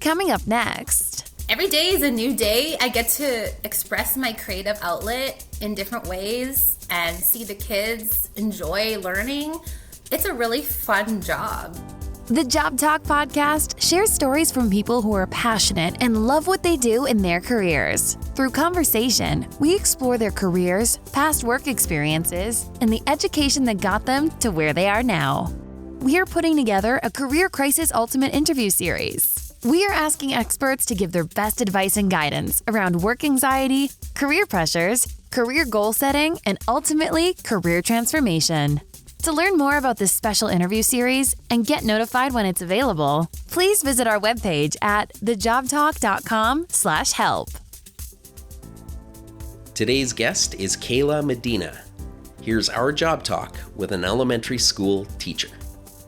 Coming up next. Every day is a new day. I get to express my creative outlet in different ways and see the kids enjoy learning. It's a really fun job. The Job Talk podcast shares stories from people who are passionate and love what they do in their careers. Through conversation, we explore their careers, past work experiences, and the education that got them to where they are now. We are putting together a Career Crisis Ultimate interview series. We are asking experts to give their best advice and guidance around work anxiety, career pressures, career goal setting, and ultimately, career transformation. To learn more about this special interview series and get notified when it's available, please visit our webpage at thejobtalk.com/help. Today's guest is Kaila Medina. Here's our Job Talk with an elementary school teacher.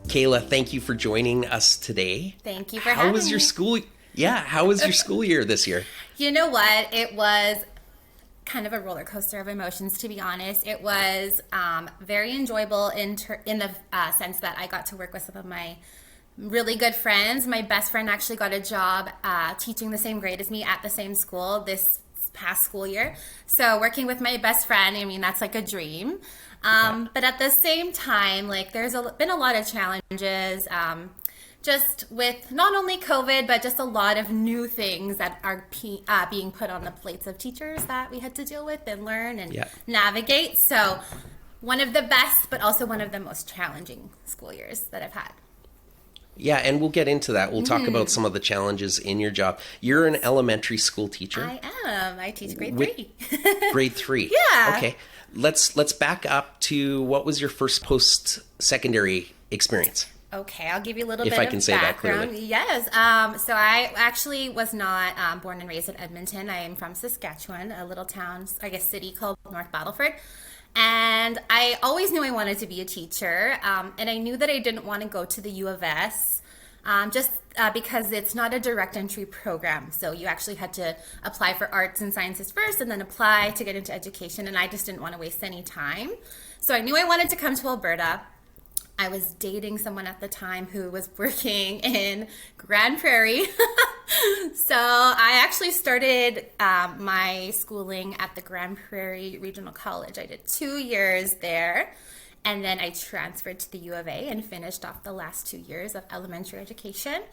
Kaila, thank you for joining us today. Thank you for having me. How was your school year this year? You know what? It was kind of a roller coaster of emotions, to be honest. It was very enjoyable in the sense that I got to work with some of my really good friends. My best friend actually got a job teaching the same grade as me at the same school this past school year. So working with my best friend, I mean, that's like a dream. But at the same time, like there's been a lot of challenges, just with not only COVID, but just a lot of new things that are being put on the plates of teachers that we had to deal with and learn and navigate. So one of the best, but also one of the most challenging school years that I've had. Yeah, and we'll get into that. We'll talk about some of the challenges in your job. You're an elementary school teacher. I am. I teach grade 3. Grade 3. Yeah. Okay. Let's back up to what was your first post-secondary experience? Okay, I'll give you a little bit of background. If I can say that clearly. Yes. So I actually was not born and raised in Edmonton. I am from Saskatchewan, a little town, I guess, city called North Battleford. And I always knew I wanted to be a teacher. And I knew that I didn't want to go to the U of S because it's not a direct entry program. So you actually had to apply for arts and sciences first and then apply to get into education. And I just didn't want to waste any time. So I knew I wanted to come to Alberta. I was dating someone at the time who was working in Grand Prairie. So I actually started my schooling at the Grand Prairie Regional College. I did 2 years there. And then I transferred to the U of A and finished off the last 2 years of elementary education.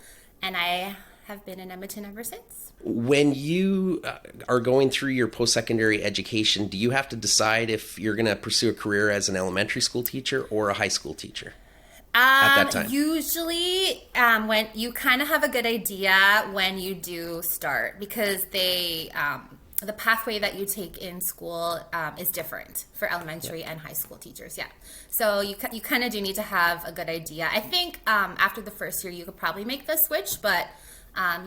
And I have been in Edmonton ever since. When you are going through your post-secondary education, do you have to decide if you're going to pursue a career as an elementary school teacher or a high school teacher at that time? Usually, when you kind of have a good idea when you do start, because the pathway that you take in school is different for elementary and high school teachers. Yeah. So you kind of do need to have a good idea. I think after the first year, you could probably make the switch, but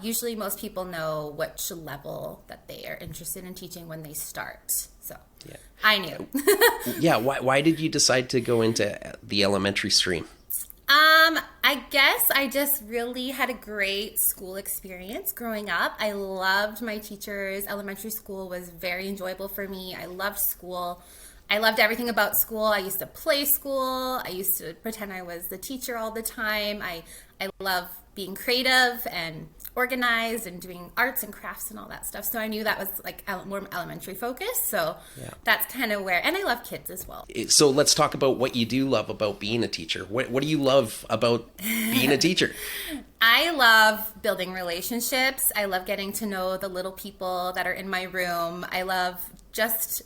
usually most people know which level that they are interested in teaching when they start. So I knew. Yeah. Why did you decide to go into the elementary stream? I guess I just really had a great school experience growing up. I loved my teachers. Elementary school was very enjoyable for me. I loved school. I loved everything about school. I used to play school. I used to pretend I was the teacher all the time. I love being creative and organized and doing arts and crafts and all that stuff. So I knew that was like more elementary focused. So that's kind of where, and I love kids as well. So let's talk about what you do love about being a teacher. What do you love about being a teacher? I love building relationships. I love getting to know the little people that are in my room. I love just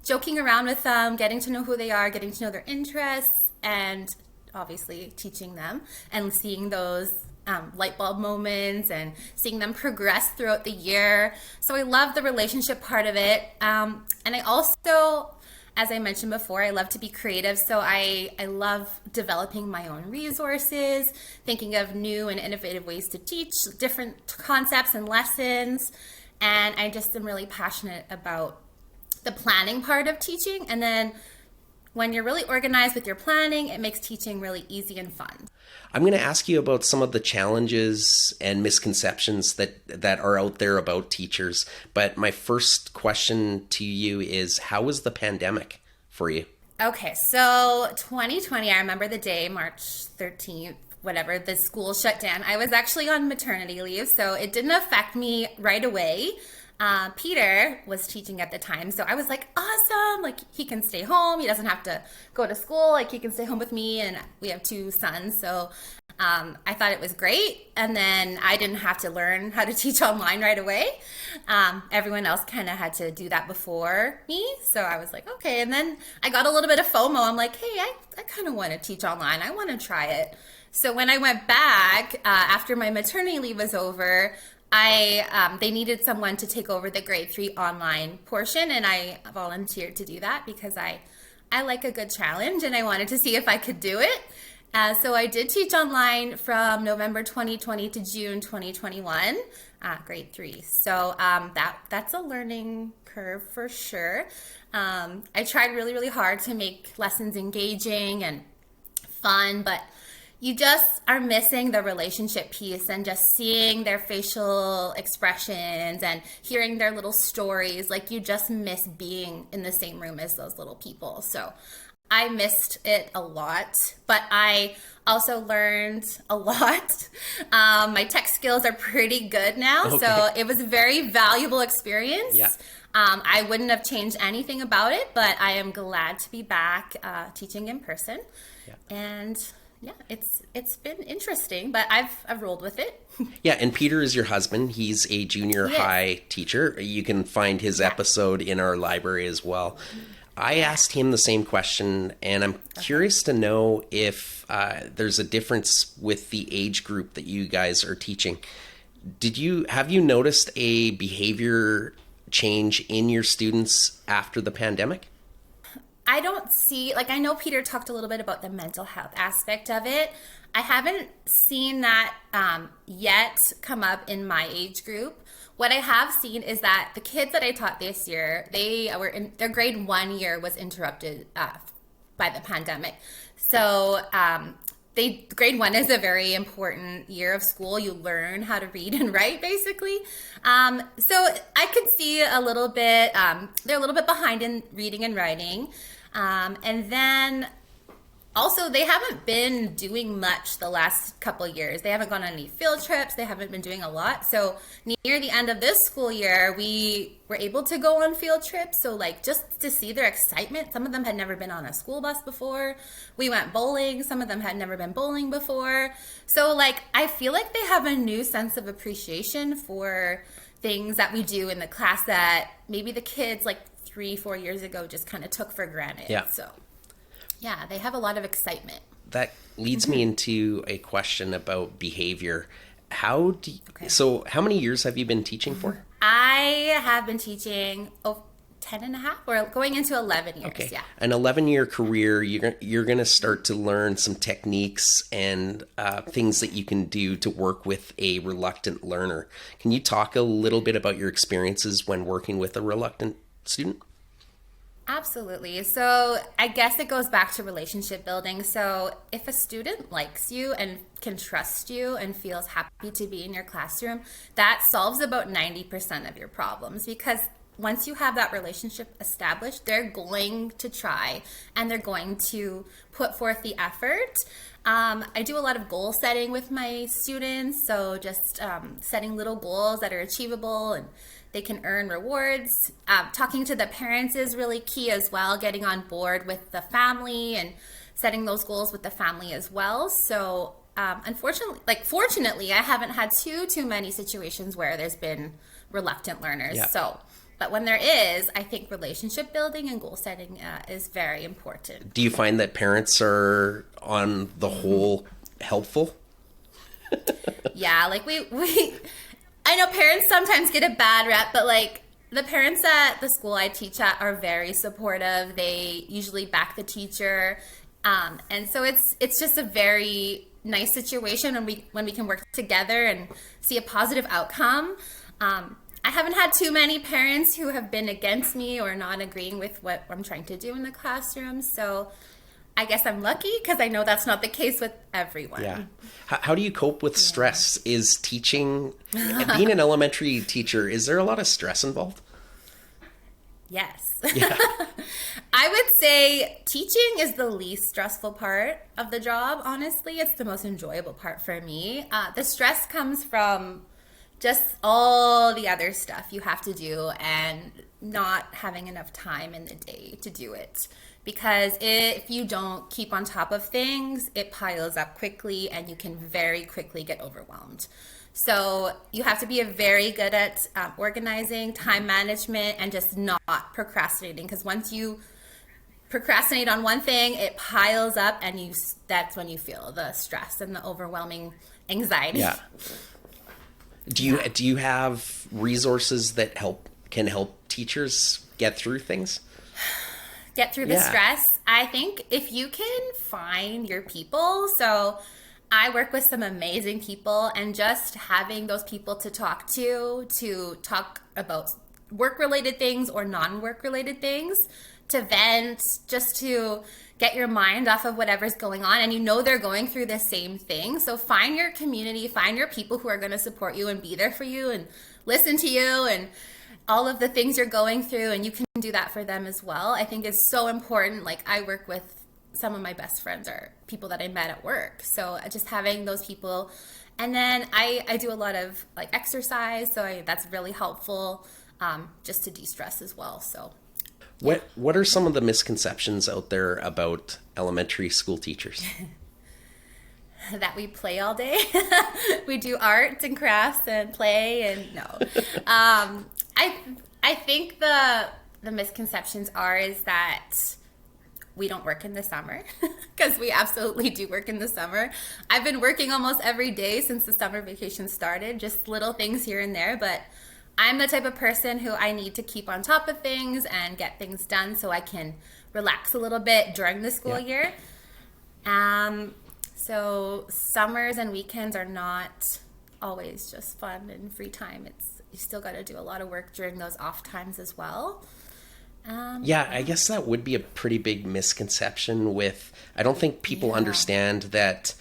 joking around with them, getting to know who they are, getting to know their interests, and obviously teaching them and seeing those light bulb moments and seeing them progress throughout the year. So I love the relationship part of it. And I also, as I mentioned before, I love to be creative. So I love developing my own resources, thinking of new and innovative ways to teach different concepts and lessons. And I just am really passionate about the planning part of teaching. And then when you're really organized with your planning, it makes teaching really easy and fun. I'm going to ask you about some of the challenges and misconceptions that are out there about teachers. But my first question to you is, how was the pandemic for you? Okay, so 2020, I remember the day, March 13th, whatever, the school shut down. I was actually on maternity leave, so it didn't affect me right away. Peter was teaching at the time, so I was like, awesome, like he can stay home, he doesn't have to go to school, like he can stay home with me, and we have 2 sons, so I thought it was great. And then I didn't have to learn how to teach online right away. Everyone else kind of had to do that before me, so I was like, okay. And then I got a little bit of FOMO. I'm like, hey, I kind of want to teach online, I want to try it. So when I went back after my maternity leave was over, they needed someone to take over the grade 3 online portion, and I volunteered to do that because I like a good challenge and I wanted to see if I could do it. So I did teach online from November 2020 to June 2021, grade 3. So that's a learning curve for sure. I tried really, really hard to make lessons engaging and fun, but you just are missing the relationship piece and just seeing their facial expressions and hearing their little stories. Like, you just miss being in the same room as those little people. So I missed it a lot, but I also learned a lot. My tech skills are pretty good now, okay. So it was a very valuable experience. Yeah. I wouldn't have changed anything about it, but I am glad to be back teaching in person. Yeah. And yeah, it's been interesting, but I've rolled with it. Yeah, and Peter is your husband. He's a junior high teacher. You can find his episode in our library as well. I asked him the same question, and I'm curious to know if there's a difference with the age group that you guys are teaching. Have you noticed a behavior change in your students after the pandemic? I don't see, I know Peter talked a little bit about the mental health aspect of it. I haven't seen that yet come up in my age group. What I have seen is that the kids that I taught this year, their grade 1 year was interrupted by the pandemic. So grade 1 is a very important year of school. You learn how to read and write, basically. So I could see a little bit, they're a little bit behind in reading and writing. And then also, they haven't been doing much the last couple of years. They haven't gone on any field trips. They haven't been doing a lot. So near the end of this school year, we were able to go on field trips. So just to see their excitement. Some of them had never been on a school bus before. We went bowling. Some of them had never been bowling before. So I feel like they have a new sense of appreciation for things that we do in the class that maybe the kids 3-4 years ago just kind of took for granted. Yeah. So yeah, they have a lot of excitement. That leads me into a question about behavior. So how many years have you been teaching for? I have been teaching 10 and a half, or going into 11 years. Okay. Yeah. An 11-year career, you're going to start to learn some techniques and things that you can do to work with a reluctant learner. Can you talk a little bit about your experiences when working with a reluctant student? Absolutely. So I guess it goes back to relationship building. So if a student likes you and can trust you and feels happy to be in your classroom, that solves about 90% of your problems, because once you have that relationship established, they're going to try and they're going to put forth the effort. I do a lot of goal setting with my students. So just setting little goals that are achievable and they can earn rewards. Talking to the parents is really key as well, getting on board with the family and setting those goals with the family as well. So fortunately, I haven't had too many situations where there's been reluctant learners. Yeah. But when there is, I think relationship building and goal setting is very important. Do you find that parents are, on the whole, helpful? Yeah, I know parents sometimes get a bad rep, but the parents at the school I teach at are very supportive. They usually back the teacher. And so it's just a very nice situation when we can work together and see a positive outcome. I haven't had too many parents who have been against me or not agreeing with what I'm trying to do in the classroom. So I guess I'm lucky, because I know that's not the case with everyone. Yeah. How do you cope with stress? Is being an elementary teacher, is there a lot of stress involved? Yes. Yeah. I would say teaching is the least stressful part of the job. Honestly, it's the most enjoyable part for me. The stress comes from just all the other stuff you have to do and not having enough time in the day to do it. Because if you don't keep on top of things, it piles up quickly and you can very quickly get overwhelmed. So you have to be very good at organizing, time management, and just not procrastinating. Because once you procrastinate on one thing, it piles up, and that's when you feel the stress and the overwhelming anxiety. Yeah. Do you have resources that can help teachers get through things? Get through the stress? I think if you can find your people, so I work with some amazing people, and just having those people to talk about work-related things or non-work-related things, to vent, just to get your mind off of whatever's going on. And they're going through the same thing. So find your community, find your people who are going to support you and be there for you and listen to you and all of the things you're going through, and you can do that for them as well. I think it's so important. Like, I work with some of my best friends are people that I met at work. So just having those people. And then I do a lot of like exercise. So that's really helpful just to de-stress as well. So what are some of the misconceptions out there about elementary school teachers? That we play all day. We do arts and crafts and play, and no. I think the misconceptions is that we don't work in the summer, because we absolutely do work in the summer. I've been working almost every day since the summer vacation started, just little things here and there, but I'm the type of person who I need to keep on top of things and get things done so I can relax a little bit during the school year. So summers and weekends are not always just fun and free time. You still got to do a lot of work during those off times as well. I guess that would be a pretty big misconception I don't think people understand that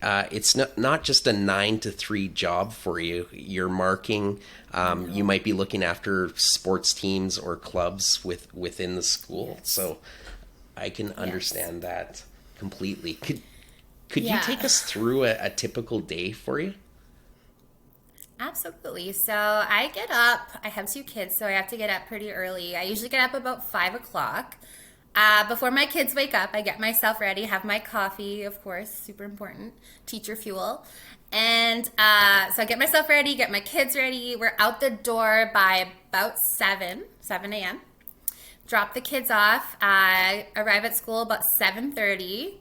it's not just a 9 to 3 job for you. You're marking, you might be looking after sports teams or clubs within the school. Yes. So I can understand that completely. Could you take us through a typical day for you? Absolutely. So I get up, I have 2 kids, so I have to get up pretty early. I usually get up about 5 o'clock. Before my kids wake up, I get myself ready, have my coffee, of course, super important, teacher fuel. And so I get myself ready, get my kids ready. We're out the door by about 7 a.m. Drop the kids off. I arrive at school about 7:30.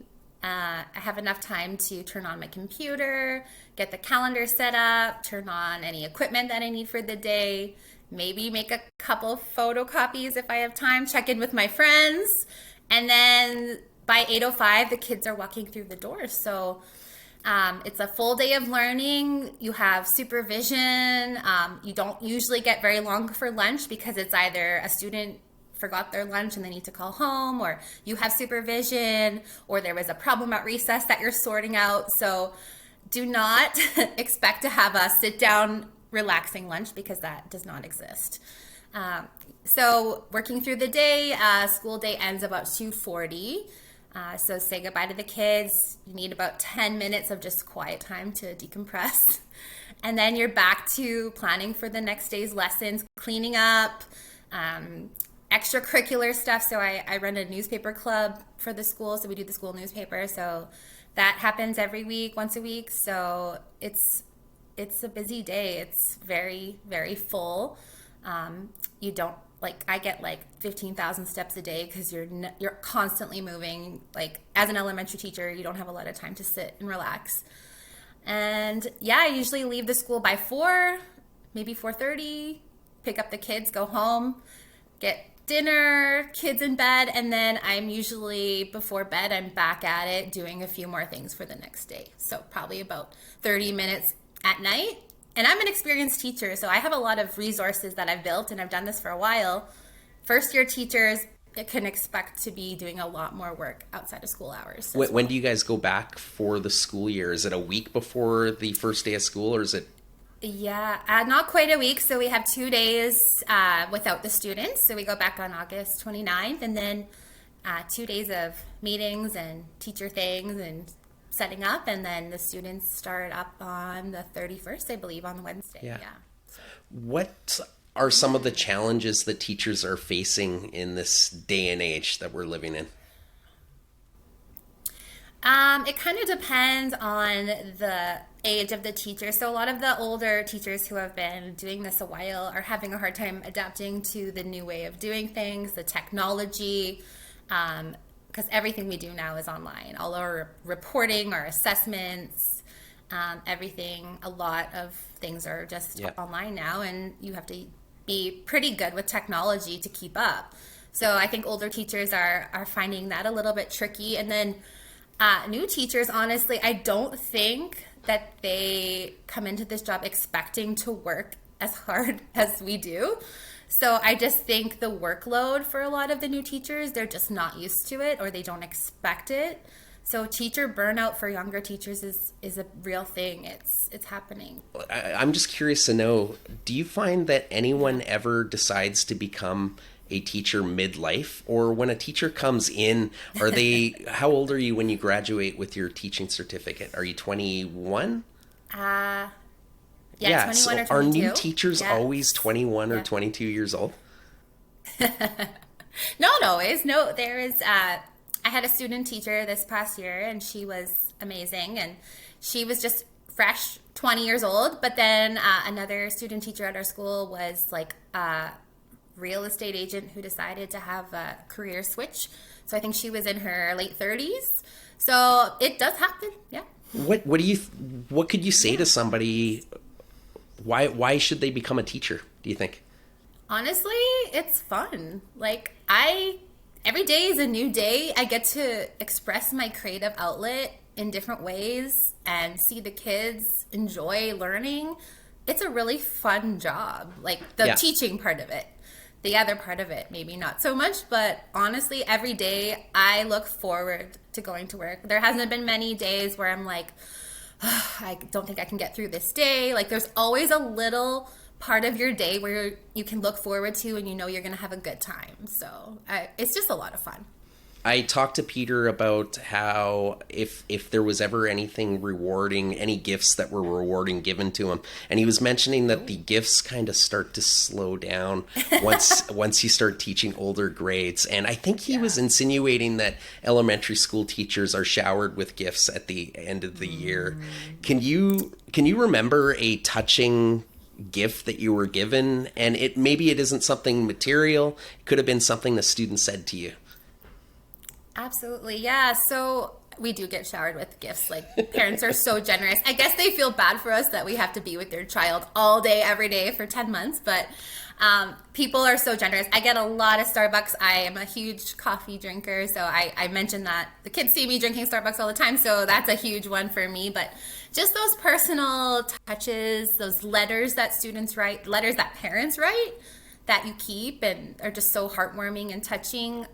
I have enough time to turn on my computer, get the calendar set up, turn on any equipment that I need for the day, maybe make a couple photocopies if I have time, check in with my friends, and then by 8:05, the kids are walking through the door. So it's a full day of learning. You have supervision. You don't usually get very long for lunch because it's either a student forgot their lunch and they need to call home, or you have supervision, or there was a problem at recess that you're sorting out. So do not expect to have a sit down relaxing lunch, because that does not exist. So working through the day, school day ends about 2:40. So say goodbye to the kids. You need about 10 minutes of just quiet time to decompress. And then you're back to planning for the next day's lessons, cleaning up, extracurricular stuff. So I run a newspaper club for the school. So we do the school newspaper. So that happens every week, once a week. So it's a busy day. It's very, very full. You don't, I get 15,000 steps a day because you're constantly moving. As an elementary teacher, you don't have a lot of time to sit and relax. And I usually leave the school by 4, maybe 4:30, pick up the kids, go home, get dinner, kids in bed, and then I'm usually, before bed, I'm back at it doing a few more things for the next day. So probably about 30 minutes at night. And I'm an experienced teacher, so I have a lot of resources that I've built, and I've done this for a while. First-year teachers can expect to be doing a lot more work outside of school hours. When do you guys go back for the school year? Is it a week before the first day of school, or is it Yeah, not quite a week. So we have 2 days without the students. So we go back on August 29th, and then 2 days of meetings and teacher things and setting up. And then the students start up on the 31st, I believe, on Wednesday. Yeah. What are some of the challenges that teachers are facing in this day and age that we're living in? It kind of depends on the age of the teacher. So a lot of the older teachers who have been doing this a while are having a hard time adapting to the new way of doing things, the technology, because everything we do now is online. All our reporting, our assessments, everything, a lot of things are just online now, and you have to be pretty good with technology to keep up. So I think older teachers are finding that a little bit tricky. And then new teachers, honestly, I don't think that they come into this job expecting to work as hard as we do. So I just think the workload for a lot of the new teachers, they're just not used to it, or they don't expect it. So teacher burnout for younger teachers is a real thing. It's happening. I'm just curious to know, do you find that anyone ever decides to become a teacher midlife, or when a teacher comes in, are they, how old are you when you graduate with your teaching certificate? Are you 21? Yeah, 21 so or 22. Are new teachers always 21 or 22 years old? Not always. No, there is, I had a student teacher this past year, and she was amazing, and she was just fresh 20 years old. But then another student teacher at our school was like real estate agent who decided to have a career switch. So I think she was in her late 30s. So it does happen. Yeah. What could you say to somebody? Why should they become a teacher, do you think? Honestly, it's fun. Like every day is a new day. I get to express my creative outlet in different ways and see the kids enjoy learning. It's a really fun job. Like the teaching part of it. The other part of it, maybe not so much, but honestly, every day I look forward to going to work. There hasn't been many days where I'm like, I don't think I can get through this day. Like there's always a little part of your day where you can look forward to, and you know you're going to have a good time. So it's just a lot of fun. I talked to Peter about how if there was ever anything rewarding, any gifts that were rewarding given to him, and he was mentioning that the gifts kind of start to slow down once you start teaching older grades. And I think he was insinuating that elementary school teachers are showered with gifts at the end of the year. Can you remember a touching gift that you were given? And maybe it isn't something material. It could have been something the student said to you. Absolutely. Yeah. So we do get showered with gifts. Like parents are so generous. I guess they feel bad for us that we have to be with their child all day, every day for 10 months. But people are so generous. I get a lot of Starbucks. I am a huge coffee drinker. So I mentioned that the kids see me drinking Starbucks all the time. So that's a huge one for me. But just those personal touches, those letters that students write, letters that parents write that you keep and are just so heartwarming and touching.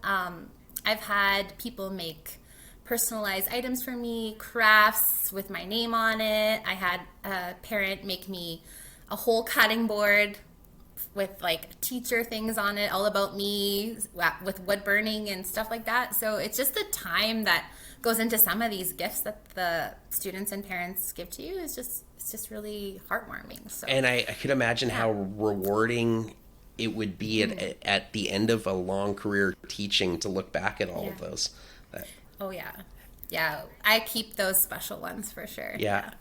I've had people make personalized items for me, crafts with my name on it. I had a parent make me a whole cutting board with like teacher things on it, all about me, with wood burning and stuff like that. So it's just the time that goes into some of these gifts that the students and parents give to you. It's just really heartwarming. So, and I could imagine how rewarding it would be at the end of a long career teaching to look back at all of those. Oh, yeah. Yeah, I keep those special ones for sure. Yeah.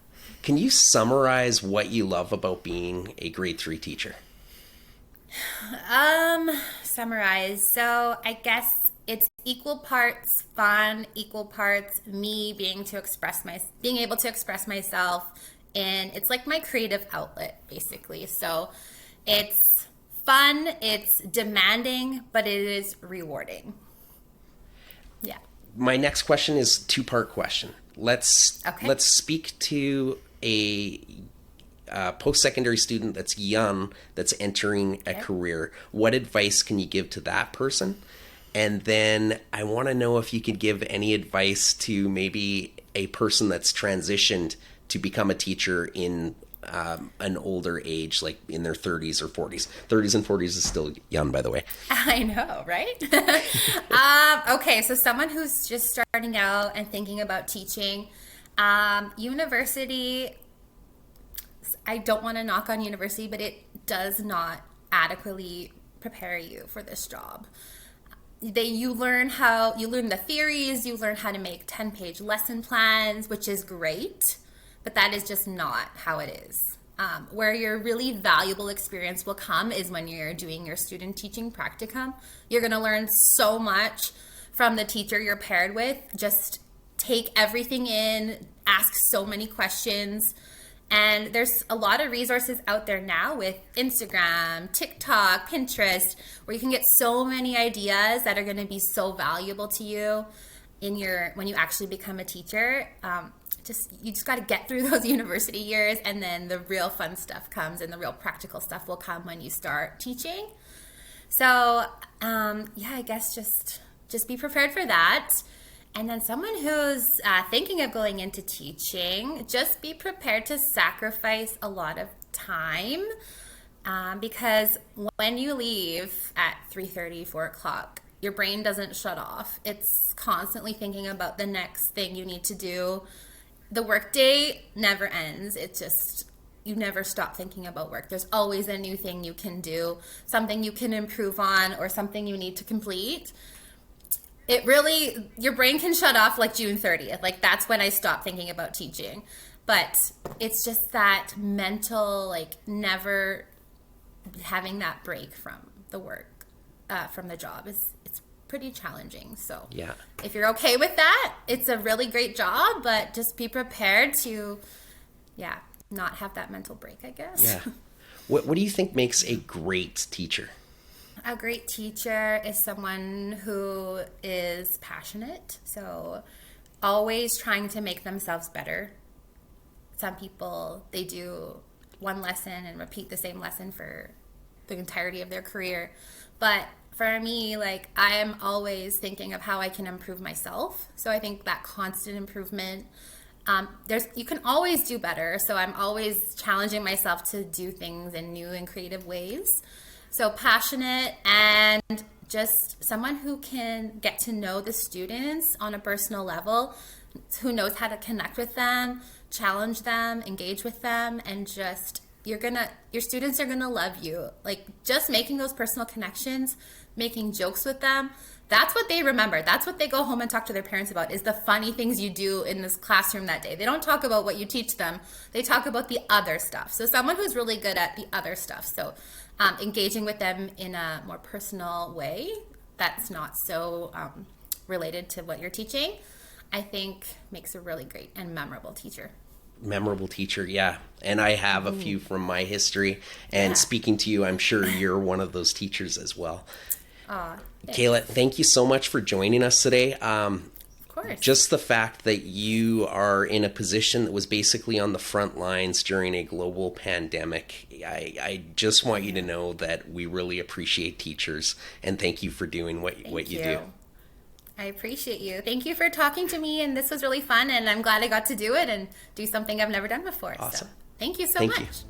Can you summarize what you love about being a grade 3 teacher? Summarize. So I guess it's equal parts fun, equal parts me being able to express myself, and it's like my creative outlet, basically. So it's fun, it's demanding, but it is rewarding. Yeah. My next question is a two-part question. Let's speak to a post-secondary student that's young, that's entering a career. What advice can you give to that person? And then I want to know if you could give any advice to maybe a person that's transitioned to become a teacher in an older age, like in their 30s or 40s? 30s and 40s is still young, by the way. I know, right? Okay, so someone who's just starting out and thinking about teaching, university, I don't want to knock on university, but it does not adequately prepare you for this job. You learn the theories, you learn how to make 10-page lesson plans, which is great, but that is just not how it is. Where your really valuable experience will come is when you're doing your student teaching practicum. You're going to learn so much from the teacher you're paired with. Just take everything in, ask so many questions. And there's a lot of resources out there now with Instagram, TikTok, Pinterest, where you can get so many ideas that are going to be so valuable to you when you actually become a teacher. You just got to get through those university years, and then the real fun stuff comes, and the real practical stuff will come when you start teaching. So, I guess just be prepared for that. And then someone who's thinking of going into teaching, just be prepared to sacrifice a lot of time, because when you leave at 3:30, 4 o'clock, your brain doesn't shut off. It's constantly thinking about the next thing you need to do. The workday never ends. You never stop thinking about work. There's always a new thing you can do, something you can improve on, or something you need to complete. Your brain can shut off like June 30th. Like, that's when I stopped thinking about teaching. But it's just that mental, never having that break from the work, from the job it's pretty challenging. So yeah, if you're okay with that, it's a really great job, but just be prepared to, not have that mental break, I guess. Yeah. What do you think makes a great teacher? A great teacher is someone who is passionate, so always trying to make themselves better. Some people, they do one lesson and repeat the same lesson for the entirety of their career. But for me, I am always thinking of how I can improve myself. So I think that constant improvement, you can always do better. So I'm always challenging myself to do things in new and creative ways. So passionate, and just someone who can get to know the students on a personal level, who knows how to connect with them, challenge them, engage with them, and just your students are gonna love you. Just making those personal connections, making jokes with them, that's what they remember. That's what they go home and talk to their parents about, is the funny things you do in this classroom that day. They don't talk about what you teach them. They talk about the other stuff. So someone who's really good at the other stuff. So engaging with them in a more personal way that's not so related to what you're teaching, I think makes a really great and memorable teacher. Memorable teacher, yeah. And I have a few from my history. And speaking to you, I'm sure you're one of those teachers as well. Kaila, thank you so much for joining us today. Of course. Just the fact that you are in a position that was basically on the front lines during a global pandemic, I just want you to know that we really appreciate teachers, and thank you for doing what you do. I appreciate you. Thank you for talking to me, and this was really fun, and I'm glad I got to do it and do something I've never done before. Awesome. So thank you so much.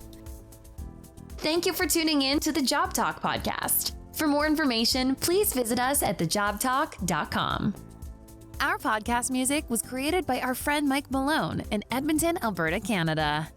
Thank you for tuning in to the Job Talk podcast. For more information, please visit us at thejobtalk.com. Our podcast music was created by our friend Mike Malone in Edmonton, Alberta, Canada.